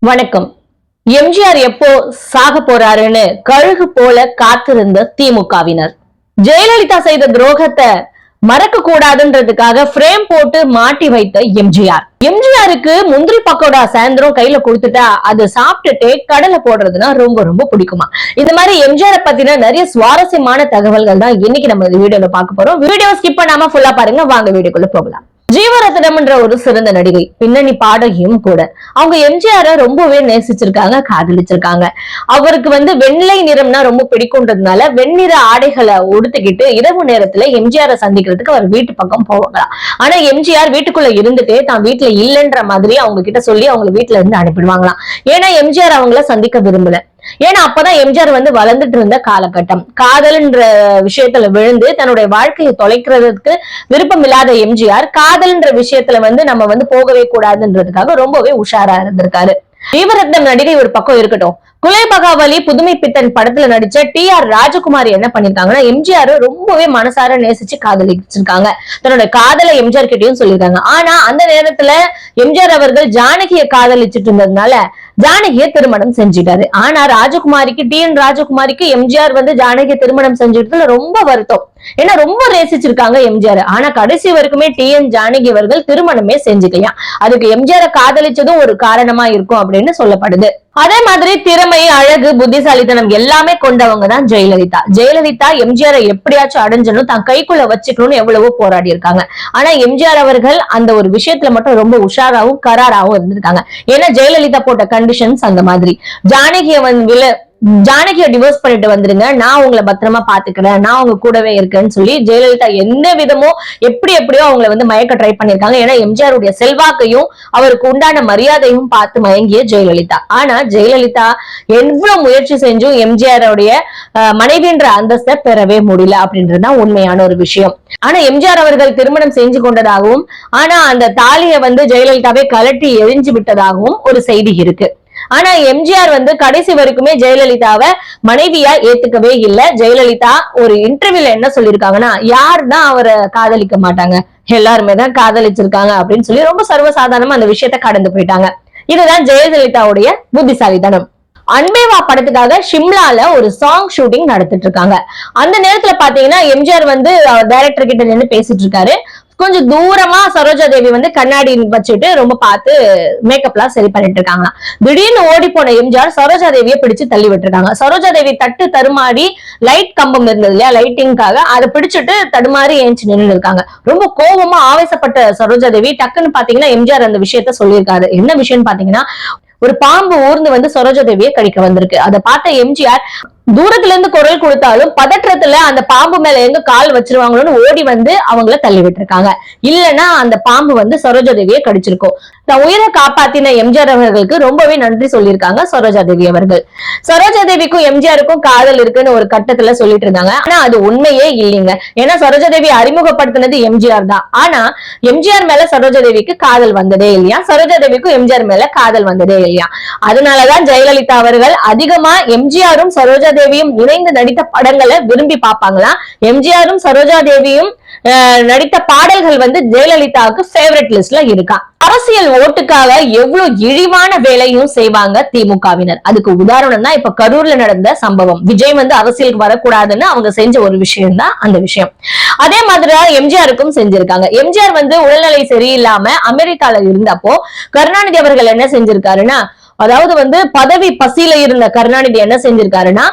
வணக்கம். எம்ஜிஆர் எப்போ சாக போறாருன்னு கழுகு போல காத்திருந்த திமுகவினர் ஜெயலலிதா செய்த துரோகத்தை மறக்க கூடாதுன்றதுக்காக பிரேம் போட்டு மாட்டி வைத்த எம்ஜிஆருக்கு முந்திரி பக்கோடா சாயந்தரம் கையில கொடுத்துட்டா அது சாப்பிட்டுட்டே கடலை போடுறதுன்னா ரொம்ப ரொம்ப பிடிக்குமா. இந்த மாதிரி எம்ஜிஆர் பத்தின நிறைய சுவாரஸ்யமான தகவல்கள் தான் இன்னைக்கு நம்ம இந்த வீடியோல பார்க்க போறோம். வீடியோ ஸ்கிப் பண்ணாம ஃபுல்லா பாருங்க. வாங்க வீடியோக்குள்ள போகலாம். ஜீவரத்னம் என்ற ஒரு சிறந்த நடிகை, பின்னணி பாடகியும் கூட. அவங்க எம்ஜிஆரை ரொம்பவே நேசிச்சிருக்காங்க, காதலிச்சிருக்காங்க. அவருக்கு வெள்ளை நிறம்னா ரொம்ப பிடிக்கும்ன்றதுனால வெண்ணிற ஆடைகளை உடுத்திக்கிட்டு இரவு நேரத்துல எம்ஜிஆரை சந்திக்கிறதுக்கு அவர் வீட்டு பக்கம் போவாங்களாம். ஆனா எம்ஜிஆர் வீட்டுக்குள்ள இருந்துட்டே தான் வீட்டுல இல்லைன்ற மாதிரி அவங்க கிட்ட சொல்லி அவங்க வீட்டுல இருந்து அனுப்பிடுவாங்களாம். ஏன்னா எம்ஜிஆர் அவங்கள சந்திக்க விரும்பல. ஏன்னா அப்பதான் எம்ஜிஆர் வளர்ந்துட்டு இருந்த காலகட்டம். காதல்ன்ற விஷயத்துல விழுந்து தன்னுடைய வாழ்க்கையை தொலைக்கிறதுக்கு விருப்பம் இல்லாத எம்ஜிஆர் காதல்ன்ற விஷயத்துல நம்ம போகவே கூடாதுன்றதுக்காக ரொம்பவே உஷாரா இருந்திருக்காரு. ஜீவரத்னம் நடிகை ஒரு பக்கம் இருக்கட்டும், குலைபகாவலி புதுமை பித்தன் படத்துல நடிச்ச டி.ஆர். ராஜகுமாரி என்ன பண்ணிருக்காங்கன்னா எம்ஜிஆர் ரொம்பவே மனசார நேசிச்சு காதலிச்சிருக்காங்க. தன்னோட காதலை எம்ஜிஆர் கிட்டயும் சொல்லியிருக்காங்க. ஆனா அந்த நேரத்துல எம்ஜிஆர் அவர்கள் ஜானகியை காதலிச்சிட்டு இருந்ததுனால ஜானகியை திருமணம் செஞ்சிட்டாரு. ஆனா ராஜகுமாரிக்கு டி.என். ராஜகுமாரிக்கு எம்ஜிஆர் ஜானகியை திருமணம் செஞ்சிட்டதுல ரொம்ப வருத்தம். ஏன்னா ரொம்ப நேசிச்சிருக்காங்க எம்ஜிஆர். ஆனா கடைசி வரைக்குமே டி.என். ஜானகி அவர்கள் திருமணமே செஞ்சுக்கலையா. அதுக்கு எம்ஜிஆரை காதலிச்சதும் ஒரு காரணமா இருக்கும் அப்படின்னு சொல்லப்படுது. அதே மாதிரி திறமை, அழகு, புத்திசாலித்தனம் எல்லாமே கொண்டவங்க தான் ஜெயலலிதா. ஜெயலலிதா எம்ஜிஆரை எப்படியாச்சும் அடைஞ்சணும், தான் கைக்குள்ள வச்சுக்கணும்னு எவ்வளவோ போராடி இருக்காங்க. ஆனா எம்ஜிஆர் அவர்கள் அந்த ஒரு விஷயத்துல மட்டும் ரொம்ப உஷாராவும் கராராவும் இருந்திருக்காங்க. ஏன்னா ஜெயலலிதா போட்ட கண்டிஷன்ஸ் அந்த மாதிரி. ஜானகியை டிவோர்ஸ் பண்ணிட்டு வந்துருங்க, நான் உங்களை பத்திரமா பாத்துக்கிறேன், நான் உங்க கூடவே இருக்கேன்னு சொல்லி ஜெயலலிதா எந்த விதமோ எப்படியோ அவங்களை மயக்க ட்ரை பண்ணிருக்காங்க. ஏன்னா எம்ஜிஆருடைய செல்வாக்கையும் அவருக்கு உண்டான மரியாதையும் பார்த்து மயங்கிய ஜெயலலிதா. ஆனா ஜெயலலிதா எவ்வளவு முயற்சி செஞ்சும் எம்ஜிஆருடைய மனைவின்ற அந்தஸ்தை பெறவே முடியல அப்படின்றதுதான் உண்மையான ஒரு விஷயம். ஆனா எம்ஜிஆர் அவர்கள் திருமணம் செஞ்சு கொண்டதாகவும் ஆனா அந்த தாலியை ஜெயலலிதாவே கலட்டி எரிஞ்சு விட்டதாகவும் ஒரு செய்தி இருக்கு. ஆனா எம்ஜிஆர் கடைசி வரைக்குமே ஜெயலலிதாவை மனைவியா ஏத்துக்கவே இல்லை. ஜெயலலிதா ஒரு இன்டர்வியூல என்ன சொல்லிருக்காங்கன்னா, யாருதான் அவரை காதலிக்க மாட்டாங்க, எல்லாருமே தான் காதலிச்சிருக்காங்க அப்படின்னு சொல்லி ரொம்ப சர்வசாதாரணமா அந்த விஷயத்த கடந்து போயிட்டாங்க. இதுதான் ஜெயலலிதாவுடைய புத்திசாலித்தனம். அன்பேவா படத்துக்காக ஷிம்லால ஒரு சாங் ஷூட்டிங் நடத்திட்டு இருக்காங்க. அந்த நேரத்துல பாத்தீங்கன்னா எம்ஜிஆர் டைரக்டர் கிட்ட நின்று பேசிட்டு இருக்காரு. கொஞ்சம் தூரமா சரோஜா தேவி கண்ணாடி வச்சுட்டு ரொம்ப பார்த்து மேக்கப் எல்லாம் சரி பண்ணிட்டு இருக்காங்க. திடீர்னு ஓடி போன எம்ஜிஆர் சரோஜா தேவியை பிடிச்சு தள்ளி விட்டுருக்காங்க. சரோஜா தேவி தட்டு தடுமாறி லைட் கம்பம் இருந்தது இல்லையா, லைட்டிங்காக அதை பிடிச்சிட்டு தடுமாறி ஏஞ்சி நின்று இருக்காங்க. ரொம்ப கோபமா ஆவேசப்பட்ட சரோஜா தேவி டக்குன்னு பாத்தீங்கன்னா எம்ஜிஆர் அந்த விஷயத்த சொல்லியிருக்காரு. என்ன விஷயம்னு பாத்தீங்கன்னா, ஒரு பாம்பு ஊர்ந்து சரோஜா தேவியை கடிக்க வந்திருக்கு. அதை பார்த்த எம்ஜிஆர் தூரத்துல இருந்து குரல் கொடுத்தாலும் பதற்றத்துல அந்த பாம்பு மேல எங்க கால் வச்சிருவாங்களோன்னு ஓடி அவங்கள தள்ளி விட்டுருக்காங்க. இல்லைன்னா அந்த பாம்பு சரோஜா தேவியை கடிச்சிருக்கும். தன் உயிரை காப்பாத்தின எம்ஜிஆர் அவர்களுக்கு ரொம்பவே நன்றி சொல்லியிருக்காங்க சரோஜா தேவி அவர்கள். சரோஜா தேவிக்கும் எம்ஜிஆருக்கும் காதல் இருக்குன்னு ஒரு கட்டத்துல சொல்லிட்டு இருந்தாங்க. ஆனா அது உண்மையே இல்லைங்க. ஏன்னா சரோஜா தேவி அறிமுகப்படுத்தினது எம்ஜிஆர் தான். ஆனா எம்ஜிஆர் மேல சரோஜா தேவிக்கு காதல் வந்ததே இல்லையா, சரோஜா தேவிக்கும் எம்ஜிஆர் மேல காதல் வந்ததே இல்லையா. அதனாலதான் ஜெயலலிதா அவர்கள் அதிகமா எம்ஜிஆரும் சரோஜா தேவியும் இணைந்து நடித்த படங்களை விரும்பி பார்ப்பாங்களாம். எம்ஜிஆரும் சரோஜா தேவியும் நடித்த பாடல்கள் ஜெயலலிதாவுக்கு ஃபேவரட் லிஸ்ட்ல இருக்கா. அரசியல் ஓட்டுக்காக எவ்வளவு இழிவான வேலையும் செய்வாங்க திமுகவினர். அதுக்கு உதாரணம் தான் இப்ப கரூர்ல நடந்த சம்பவம். விஜய் அரசியலுக்கு வரக்கூடாதுன்னு அவங்க செஞ்ச ஒரு விஷயம் தான் அந்த விஷயம். அதே மாதிரிதான் எம்ஜிஆருக்கும் செஞ்சிருக்காங்க. எம்ஜிஆர் உடல்நிலை சரியில்லாம அமெரிக்கால இருந்தப்போ கருணாநிதி அவர்கள் என்ன செஞ்சிருக்காருன்னா, அதாவது பதவி பசியில இருந்த கருணாநிதி என்ன செஞ்சிருக்காருன்னா,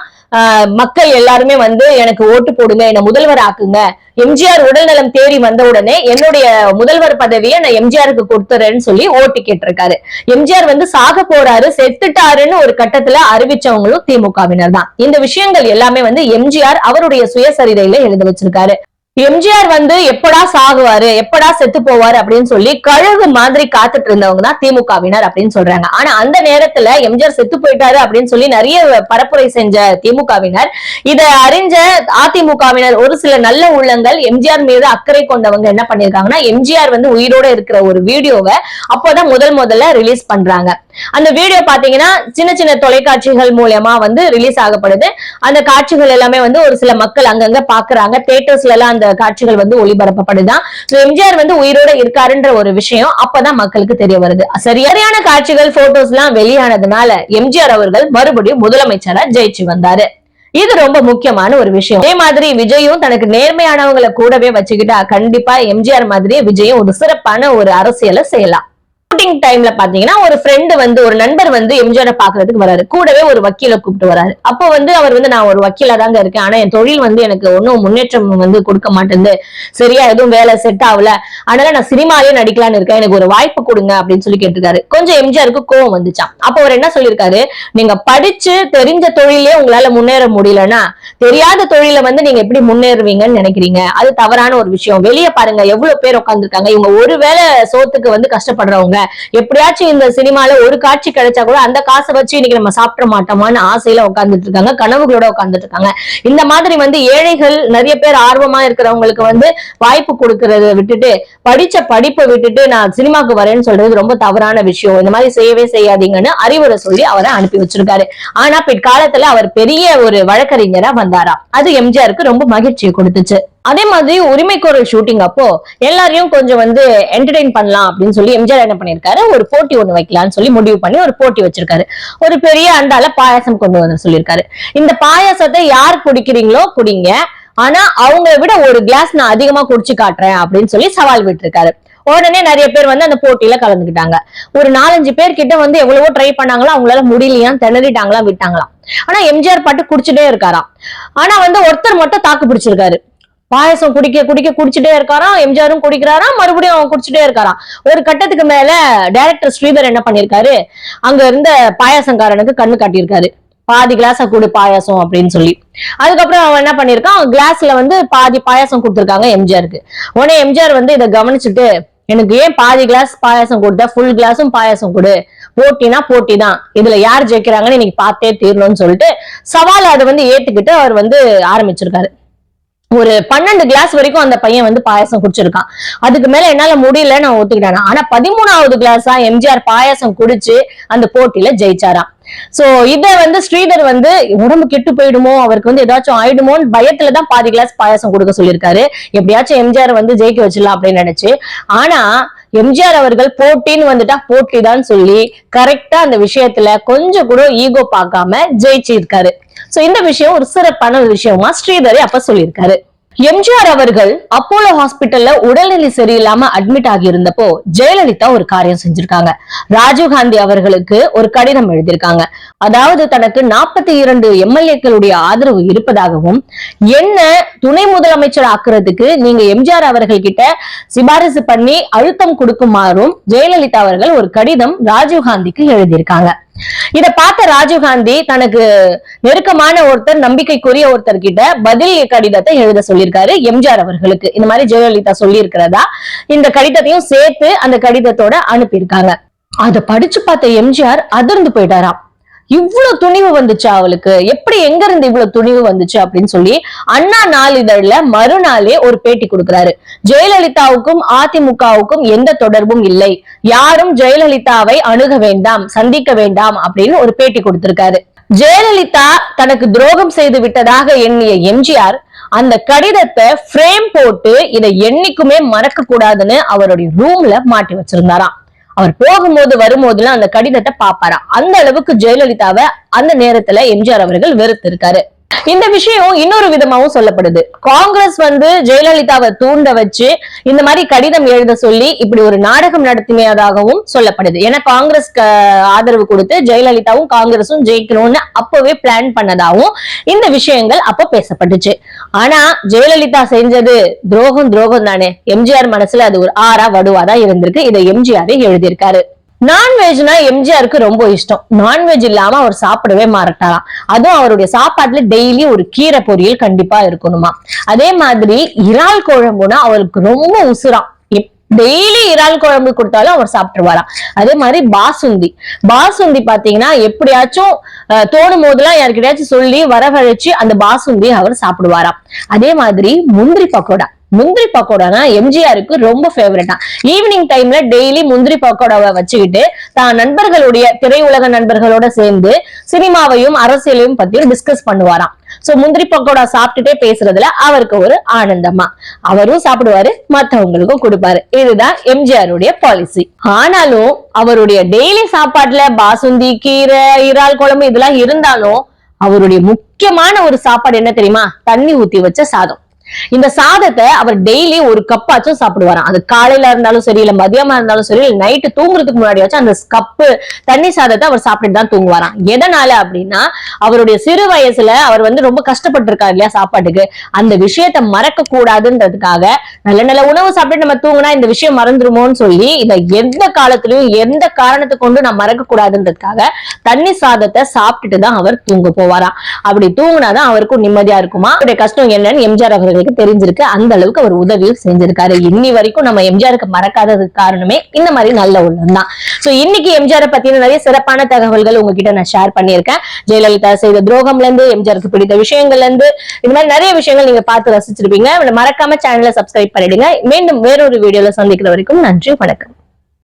மக்கள் எல்லாருமே எனக்கு ஓட்டு போடுங்க, என்ன முதல்வர் ஆக்குங்க, எம்ஜிஆர் உடல்நலம் தேறி வந்த உடனே என்னுடைய முதல்வர் பதவியை நான் எம்ஜிஆருக்கு கொடுத்துறேன்னு சொல்லி ஓட்டு கேட்டிருக்காரு. எம்ஜிஆர் சாக போறாரு, செத்துட்டாருன்னு ஒரு கட்டத்துல அறிவிச்சவங்களும் திமுகவினர் தான். இந்த விஷயங்கள் எல்லாமே எம்ஜிஆர் அவருடைய சுயசரிதையில எழுத வச்சிருக்காரு. எம்ஜிஆர் எப்படா சாகுவாரு, எப்படா செத்து போவாரு அப்படின்னு சொல்லி கழுகு மாதிரி காத்துட்டு இருந்தவங்க தான் திமுகவினர் அப்படின்னு சொல்றாங்க. ஆனா அந்த நேரத்துல எம்ஜிஆர் செத்து போயிட்டாரு அப்படின்னு சொல்லி நிறைய பரப்புரை செஞ்ச திமுகவினர், இதை அறிஞ்ச அதிமுகவினர் ஒரு சில நல்ல உள்ளங்கள் எம்ஜிஆர் மீது அக்கறை கொண்டவங்க என்ன பண்ணிருக்காங்கன்னா, எம்ஜிஆர் உயிரோட இருக்கிற ஒரு வீடியோவை அப்போதான் முதல்ல ரிலீஸ் பண்றாங்க. அந்த வீடியோ பாத்தீங்கன்னா சின்ன சின்ன தொலைக்காட்சிகள் மூலமா ரிலீஸ் ஆகப்படுது. அந்த காட்சிகள் எல்லாமே ஒரு சில மக்கள் அங்கங்க பாக்குறாங்க. தியேட்டர்ஸ்ல எல்லாம் அந்த காட்சிகள் வந்து ஒளிபரப்பப்படுதான். எம்ஜிஆர் வந்து உயிரோட இருக்காருன்ற ஒரு விஷயம் அப்பதான் மக்களுக்கு தெரிய வருது. சரியான காட்சிகள் போட்டோஸ் எல்லாம் வெளியானதுனால எம்ஜிஆர் அவர்கள் மறுபடியும் முதலமைச்சரா ஜெயிச்சு வந்தாரு. இது ரொம்ப முக்கியமான ஒரு விஷயம். அதே மாதிரி விஜயும் தனக்கு நேர்மையானவங்களை கூடவே வச்சுக்கிட்டா கண்டிப்பா எம்ஜிஆர் மாதிரியே விஜயும் ஒரு சிறப்பான ஒரு அரசியலை செய்யலாம். ஷூட்டிங் டைம்ல பாத்தீங்கன்னா ஒரு ஃப்ரெண்ட் வந்து ஒரு நண்பர் வந்து எம்ஜிஆர் பாக்குறதுக்கு வராரு. கூடவே ஒரு வக்கீல கூப்பிட்டு வராரு. அப்போ வந்து அவர் வந்து நான் ஒரு வக்கீலா தாங்க இருக்கேன், ஆனா என் தொழில் வந்து எனக்கு ஒன்னும் முன்னேற்றம் வந்து கொடுக்க மாட்டேங்குது, சரியா எதுவும் வேலை செட் ஆகல, அதனால நான் சினிமாலே நடிக்கலான்னு இருக்கேன், எனக்கு ஒரு வாய்ப்பு கொடுங்க அப்படின்னு சொல்லி கேட்டிருக்காரு. கொஞ்சம் எம்ஜிஆருக்கு கோவம் வந்துச்சான். அப்போ அவர் என்ன சொல்லியிருக்காரு, நீங்க படிச்சு தெரிஞ்ச தொழிலே உங்களால முன்னேற முடியலன்னா தெரியாத தொழில வந்து நீங்க எப்படி முன்னேறுவீங்கன்னு நினைக்கிறீங்க? அது தவறான ஒரு விஷயம். வெளியே பாருங்க எவ்வளவு பேர் உட்காந்துருக்காங்க, இவங்க ஒருவேளை சோத்துக்கு வந்து கஷ்டப்படுறவங்க, எப்படியாச்சும் இந்த சினிமால ஒரு காட்சி கிடைச்சா கூட அந்த காசை வச்சு இன்னைக்கு நம்ம சாப்பிட மாட்டோமான்னு ஆசையில உட்கார்ந்துட்டு இருக்காங்க, கனவுகளோட உட்கார்ந்துட்டு இருக்காங்க. இந்த மாதிரி வந்து ஏழைகள் நிறைய பேர் ஆர்வமா இருக்கிறவங்களுக்கு வந்து வாய்ப்பு கொடுக்கறத விட்டுட்டு படிச்ச படிப்பை விட்டுட்டு நான் சினிமாக்கு வரேன்னு சொல்றது ரொம்ப தவறான விஷயம், இந்த மாதிரி செய்யவே செய்யாதீங்கன்னு அறிவுரை சொல்லி அவரை அனுப்பி வச்சிருக்காரு. ஆனா பிற்காலத்துல அவர் பெரிய ஒரு வழக்கறிஞரா வந்தாராம். அது எம்ஜிஆருக்கு ரொம்ப மகிழ்ச்சியை கொடுத்துச்சு. அதே மாதிரி உரிமைக்கோரல் ஷூட்டிங் அப்போ எல்லாரையும் கொஞ்சம் வந்து என்டர்டெயின் பண்ணலாம் அப்படின்னு சொல்லி எம்ஜிஆர் என்ன பண்ணிருக்காரு, ஒரு போட்டி ஒண்ணு வைக்கலாம்னு சொல்லி முடிவு பண்ணி ஒரு போட்டி வச்சிருக்காரு. ஒரு பெரிய அண்டால பாயாசம் கொண்டு வந்து சொல்லியிருக்காரு. இந்த பாயாசத்தை யார் குடிக்கிறீங்களோ குடிங்க, ஆனா அவங்களை விட ஒரு கிளாஸ் நான் அதிகமா குடிச்சு காட்டுறேன் அப்படின்னு சொல்லி சவால் விட்டுருக்காரு. உடனே நிறைய பேர் வந்து அந்த போட்டியில கலந்துக்கிட்டாங்க. ஒரு 4-5 பேர் கிட்ட வந்து எவ்வளவோ ட்ரை பண்ணாங்களா, அவங்களால முடியலையா, திணறிட்டாங்களா, விட்டாங்களாம். ஆனா எம்ஜிஆர் பாட்டு குடிச்சுட்டே இருக்காராம். ஆனா வந்து ஒருத்தர் மட்டும் தாக்கு பிடிச்சிருக்காரு. பாயசம் குடிக்க குடிக்க குடிச்சுட்டே இருக்காராம். எம்ஜிஆரும் குடிக்கிறாராம், மறுபடியும் அவன் குடிச்சுட்டே இருக்காராம். ஒரு கட்டத்துக்கு மேல டைரக்டர் ஸ்ரீதர் என்ன பண்ணிருக்காரு, அங்க இருந்த பாயாசங்காரனுக்கு கண்ணு காட்டியிருக்காரு, பாதி கிளாஸ கூடு பாயாசம் அப்படின்னு சொல்லி. அதுக்கப்புறம் அவன் என்ன பண்ணிருக்கான், கிளாஸ்ல வந்து பாதி பாயாசம் கொடுத்திருக்காங்க எம்ஜிஆருக்கு. உடனே எம்ஜிஆர் வந்து இதை கவனிச்சுட்டு, எனக்கு ஏன் பாதி கிளாஸ் பாயாசம் கொடுத்த, ஃபுல் கிளாஸும் பாயாசம் கொடு, போட்டினா போட்டி தான், இதுல யார் ஜெயிக்கிறாங்கன்னு இன்னைக்கு பார்த்தே தீரணும்னு சொல்லிட்டு சவால் அதை வந்து ஏத்துக்கிட்டு அவர் வந்து ஆரம்பிச்சிருக்காரு. ஒரு 12 கிளாஸ் வரைக்கும் அந்த பையன் வந்து பாயாசம் குடிச்சிருக்கான். அதுக்கு மேல என்னால முடியல நான் ஒத்துக்கிட்டேன். ஆனா 13வது கிளாஸா எம்ஜிஆர் பாயாசம் குடிச்சு அந்த போட்டியில ஜெயிச்சாராம். சோ இத வந்து ஸ்ரீதர் வந்து உடம்பு கெட்டு போயிடுமோ, அவருக்கு வந்து ஏதாச்சும் ஆயிடுமோன்னு பயத்துலதான் பாதி கிளாஸ் பாயாசம் கொடுக்க சொல்லியிருக்காரு. எப்படியாச்சும் எம்ஜிஆர் வந்து ஜெயிக்க வச்சிடலாம் அப்படின்னு நினைச்சு. ஆனா எம்ஜிஆர் அவர்கள் போட்டின்னு வந்துட்டா போட்டி தான் சொல்லி கரெக்டா அந்த விஷயத்துல கொஞ்சம் கூட ஈகோ பார்க்காம ஜெயிச்சு இருக்காரு. சோ இந்த விஷயம் ஒரு சிறப்பான விஷயமா ஸ்ரீதரே அப்ப சொல்லியிருக்காரு. எம்ஜிஆர் அவர்கள் அப்போலோ ஹாஸ்பிட்டல்ல உடல்நிலை சரியில்லாம அட்மிட் ஆகி இருந்தப்போ ஜெயலலிதா ஒரு காரியம் செஞ்சிருக்காங்க. ராஜீவ்காந்தி அவர்களுக்கு ஒரு கடிதம் எழுதியிருக்காங்க. அதாவது தனக்கு 42 எம்எல்ஏக்களுடைய ஆதரவு இருப்பதாகவும், என்ன துணை முதலமைச்சர் ஆக்குறதுக்கு நீங்க எம்ஜிஆர் அவர்கள் கிட்ட சிபாரிசு பண்ணி அழுத்தம் கொடுக்குமாறும் ஜெயலலிதா அவர்கள் ஒரு கடிதம் ராஜீவ்காந்திக்கு எழுதியிருக்காங்க. இத பார்த்த ராஜீவ்காந்தி தனக்கு நெருக்கமான ஒருத்தர், நம்பிக்கைக்குரிய ஒருத்தர் கிட்ட பதில் கடிதத்தை எழுத சொல்லியிருக்காரு எம்ஜிஆர் அவர்களுக்கு. இந்த மாதிரி ஜெயலலிதா சொல்லி இருக்கிறதா இந்த கடிதத்தையும் சேர்த்து அந்த கடிதத்தோட அனுப்பியிருக்காங்க. அதை படிச்சு பார்த்த எம்ஜிஆர் அதிர்ந்து போயிட்டாராம். இவ்வளவு துணிவு வந்துச்சு அவளுக்கு, எப்படி எங்க இருந்து இவ்வளவு துணிவு வந்துச்சு அப்படின்னு சொல்லி அண்ணா நாளிதழ்ல மறுநாளே ஒரு பேட்டி கொடுக்கிறாரு. ஜெயலலிதாவுக்கும் அதிமுகவுக்கும் எந்த தொடர்பும் இல்லை, யாரும் ஜெயலலிதாவை அணுக வேண்டாம், சந்திக்க வேண்டாம் அப்படின்னு ஒரு பேட்டி கொடுத்திருக்காரு. ஜெயலலிதா தனக்கு துரோகம் செய்து விட்டதாக எண்ணிய எம்ஜிஆர் அந்த கடிதத்தை ஃப்ரேம் போட்டு இதை என்னைக்குமே மறக்க கூடாதுன்னு அவருடைய ரூம்ல மாட்டி வச்சிருந்தாராம். அவர் போகும்போது வரும்போதுலாம் அந்த கடிதத்தை பாப்பாராம். அந்த அளவுக்கு ஜெயலலிதாவை அந்த நேரத்துல எம்ஜிஆர் அவர்கள் வெறுத்து இருக்காரு. இந்த விஷயம் இன்னொரு விதமாவும் சொல்லப்படுது. காங்கிரஸ் வந்து ஜெயலலிதாவை தூண்ட வச்சு இந்த மாதிரி கடிதம் எழுத சொல்லி இப்படி ஒரு நாடகம் நடத்தியதாகவும் சொல்லப்படுது. ஏன்னா காங்கிரஸ் ஆதரவு கொடுத்து ஜெயலலிதாவும் காங்கிரஸும் ஜெயிக்கணும்னு அப்பவே பிளான் பண்ணதாகவும் இந்த விஷயங்கள் அப்ப பேசப்பட்டுச்சு. ஆனா ஜெயலலிதா செஞ்சது துரோகம் தானே. எம்ஜிஆர் மனசுல அது ஒரு ஆறா வடுவாதான் இருந்திருக்கு. இதை எம்ஜிஆர் எழுதியிருக்காரு. நான்வெஜ்னா எம்ஜிஆருக்கு ரொம்ப இஷ்டம். நான்வெஜ் இல்லாம அவர் சாப்பிடவே மாட்டாராம். அதுவும் அவருடைய சாப்பாட்டுல டெய்லி ஒரு கீரை பொரியல் கண்டிப்பா இருக்கணுமா. அதே மாதிரி இறால் குழம்புனா அவருக்கு ரொம்ப உசுராம். டெய்லி இறால் குழம்பு கொடுத்தாலும் அவர் சாப்பிட்டுருவாராம். அதே மாதிரி பாசுந்தி பாத்தீங்கன்னா எப்படியாச்சும் தோணும் போதெல்லாம் யாருக்கிட்டையாச்சும் சொல்லி வரவழைச்சு அந்த பாசுந்தி அவர் சாப்பிடுவாராம். அதே மாதிரி முந்திரி பக்கோடா, முந்திரி பக்கோடானா எம்ஜிஆருக்கு ரொம்ப ஃபேவரட்டா. ஈவினிங் டைம்ல டெய்லி முந்திரி பக்கோடாவை வச்சுக்கிட்டு தான் நண்பர்களுடைய திரையுலக நண்பர்களோட சேர்ந்து சினிமாவையும் அரசியலையும் பத்தியும் டிஸ்கஸ் பண்ணுவாராம். சோ முந்திரி பக்கோடா சாப்பிட்டுட்டே பேசுறதுல அவருக்கு ஒரு ஆனந்தமா. அவரும் சாப்பிடுவாரு, மத்தவங்களுக்கும் கொடுப்பாரு. இதுதான் எம்ஜிஆருடைய பாலிசி. ஆனாலும் அவருடைய டெய்லி சாப்பாட்டுல பாசுந்தி, கீரை, இறால் குழம்பு இதெல்லாம் இருந்தாலும் அவருடைய முக்கியமான ஒரு சாப்பாடு என்ன தெரியுமா? தண்ணி ஊத்தி வச்ச சாதம். இந்த சாதத்தை அவர் டெய்லி ஒரு கப்பாச்சும் சாப்பிடுவாராம். அது காலையில இருந்தாலும் சரி, இல்ல மதியமா இருந்தாலும் சரி, நைட்டு தூங்குறதுக்கு முன்னாடியாச்சும் அந்த கப்பு தண்ணி சாதத்தை அவர் சாப்பிட்டு தான் தூங்குவாராம். எதனால அப்படின்னா அவருடைய சிறு வயசுல அவர் ரொம்ப கஷ்டப்பட்டு இருக்காரு இல்லையா சாப்பாட்டுக்கு, அந்த விஷயத்த மறக்க கூடாதுன்றதுக்காக நல்ல நல்ல உணவு சாப்பிட்டு நம்ம தூங்கினா இந்த விஷயம் மறந்துருமோன்னு சொல்லி இதை எந்த காலத்திலயும் எந்த காரணத்தை கொண்டு நான் மறக்க கூடாதுன்றதுக்காக தண்ணி சாதத்தை சாப்பிட்டுட்டு தான் அவர் தூங்க போவாராம். அப்படி தூங்கினாதான் அவருக்கும் நிம்மதியா இருக்குமா. அவருடைய கஷ்டம் என்னன்னு எம்ஜிஆர் அவர்கள் தெரிஞ்சிருக்கு. அந்த அளவுக்கு அவர் உதவியும் செஞ்சிருக்காரு. இன்னி வரைக்கும் நம்ம எம்ஜிஆருக்கு மறக்காததுக்கு காரணமே இந்த மாதிரி நல்ல உள்ளம் தான். சோ இன்னைக்கு எம்ஜிஆர் பத்தின நிறைய சிறப்பான தகவல்கள் உங்ககிட்ட நான் ஷேர் பண்ணியிருக்கேன். ஜெயலலிதா செய்த துரோகம்ல இருந்து, எம்ஜிஆருக்கு பிடித்த விஷயங்கள்ல இருந்து, இந்த மாதிரி நிறைய விஷயங்கள் நீங்க பார்த்து ரசிச்சிருப்பீங்க. மறக்காம சேனலை சப்ஸ்கிரைப் பண்ணிடுங்க. மீண்டும் வேறொரு வீடியோல சந்திக்கிற வரைக்கும் நன்றி, வணக்கம்.